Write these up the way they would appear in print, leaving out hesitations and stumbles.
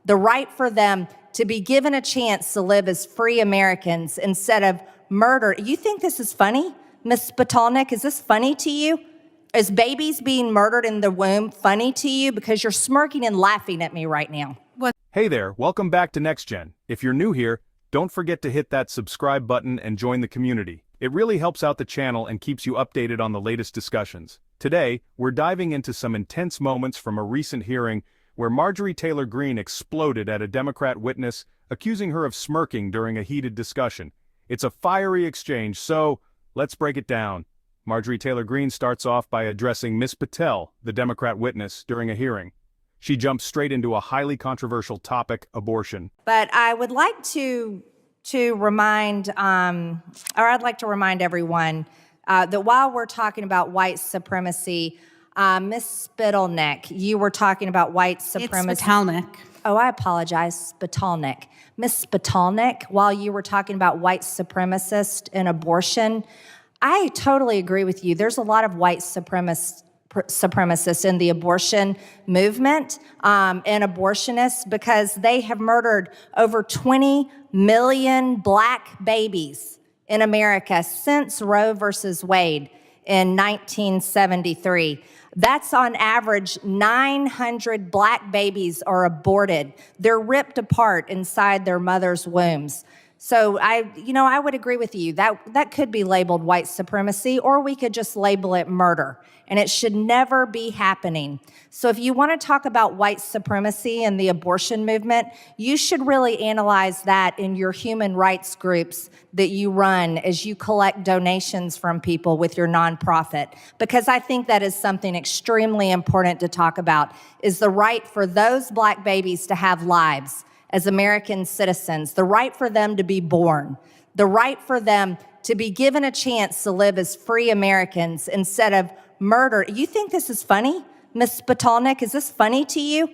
the right for them to be given a chance to live as free Americans instead of murder. You think this is funny, Ms. Spitalnik? Is this funny to you? Is babies being murdered in the womb funny to you? Because you're smirking and laughing at me right now. What? Hey there, welcome back to Next Gen. If you're new here, don't forget to hit that subscribe button and join the community. It really helps out the channel and keeps you updated on the latest discussions. Today, we're diving into some intense moments from a recent hearing where Marjorie Taylor Greene exploded at a Democrat witness, accusing her of smirking during a heated discussion. It's a fiery exchange, so let's break it down. Marjorie Taylor Greene starts off by addressing Ms. Patel, the Democrat witness, during a hearing. She jumps straight into a highly controversial topic, abortion. But I would like to remind, I'd like to remind everyone that while we're talking about white supremacy, Ms. Spitalnik, you were talking about white supremacy. It's Spitalnik. Oh, I apologize, Spitalnik. Ms. Spitalnik, while you were talking about white supremacists and abortion, I totally agree with you. There's a lot of white supremacists in the abortion movement and abortionists because they have murdered over 20 million black babies in America since Roe versus Wade in 1973. That's on average 900 black babies are aborted. They're ripped apart inside their mother's wombs. So I would agree with you. That could be labeled white supremacy, or we could just label it murder. And it should never be happening. So if you want to talk about white supremacy and the abortion movement, you should really analyze that in your human rights groups that you run as you collect donations from people with your nonprofit. Because I think that is something extremely important to talk about, is the right for those black babies to have lives as American citizens, the right for them to be born, the right for them to be given a chance to live as free Americans instead of murder. You think this is funny, Ms. Spitalnik? Is this funny to you?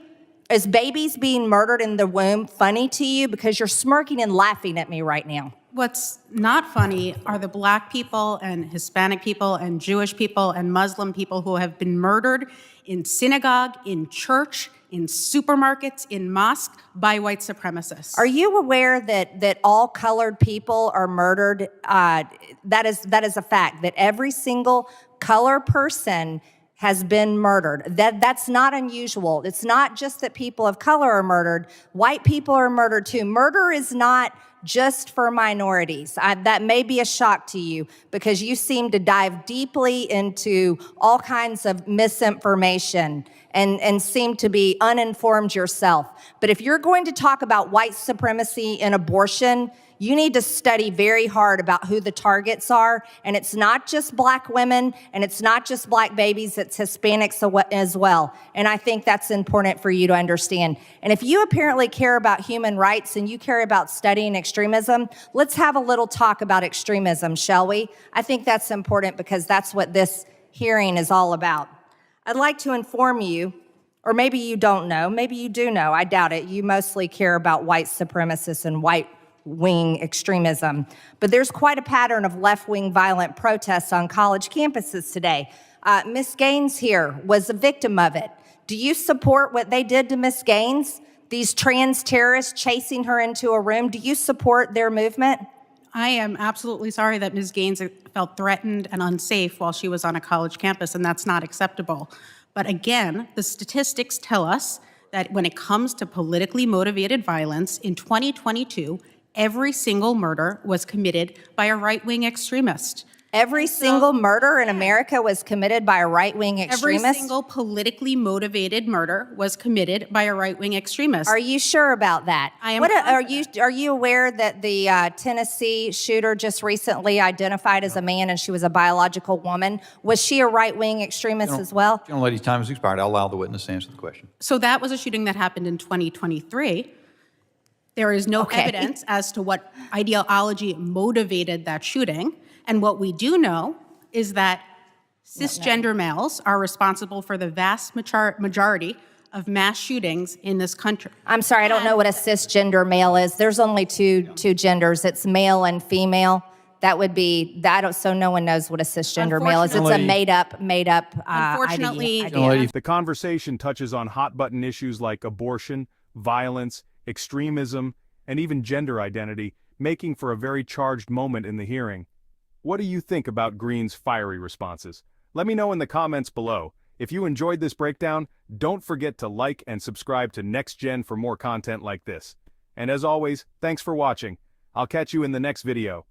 Is babies being murdered in the womb funny to you? Because you're smirking and laughing at me right now. What's not funny are the black people and Hispanic people and Jewish people and Muslim people who have been murdered in synagogue, in church, in supermarkets, in mosques by white supremacists. Are you aware that all colored people are murdered? That is a fact, that every single color person has been murdered. That's not unusual. It's not just that people of color are murdered. White people are murdered too. Murder is not just for minorities. That may be a shock to you because you seem to dive deeply into all kinds of misinformation and seem to be uninformed yourself. But if you're going to talk about white supremacy and abortion, you need to study very hard about who the targets are. And it's not just black women, and it's not just black babies, it's Hispanics as well. And I think that's important for you to understand. And if you apparently care about human rights and you care about studying extremism, let's have a little talk about extremism, shall we? I think that's important because that's what this hearing is all about. I'd like to inform you, or maybe you don't know, maybe you do know, I doubt it. You mostly care about white supremacists and white-wing extremism. But there's quite a pattern of left-wing violent protests on college campuses today. Ms. Gaines here was a victim of it. Do you support what they did to Ms. Gaines? These trans terrorists chasing her into a room, do you support their movement? I am absolutely sorry that Ms. Gaines felt threatened and unsafe while she was on a college campus, and that's not acceptable. But again, the statistics tell us that when it comes to politically motivated violence, in 2022, every single murder was committed by a right-wing extremist. Every single murder in America was committed by a right-wing extremist? Every single politically motivated murder was committed by a right-wing extremist. Are you sure about that? I am Are you aware that the Tennessee shooter just recently identified as a man and she was a biological woman? Was she a right-wing extremist as well? Young lady's time has expired. I'll allow the witness to answer the question. So that was a shooting that happened in 2023. There is no evidence as to what ideology motivated that shooting. And what we do know is that cisgender males are responsible for the vast majority of mass shootings in this country. I'm sorry, I don't know what a cisgender male is. There's only two genders. It's male and female. That would be, so no one knows what a cisgender male is. It's a made up Unfortunately, idea. The conversation touches on hot button issues like abortion, violence, extremism, and even gender identity, making for a very charged moment in the hearing. What do you think about Greene's fiery responses? Let me know in the comments below. If you enjoyed this breakdown, don't forget to like and subscribe to Next Gen for more content like this. And as always, thanks for watching. I'll catch you in the next video.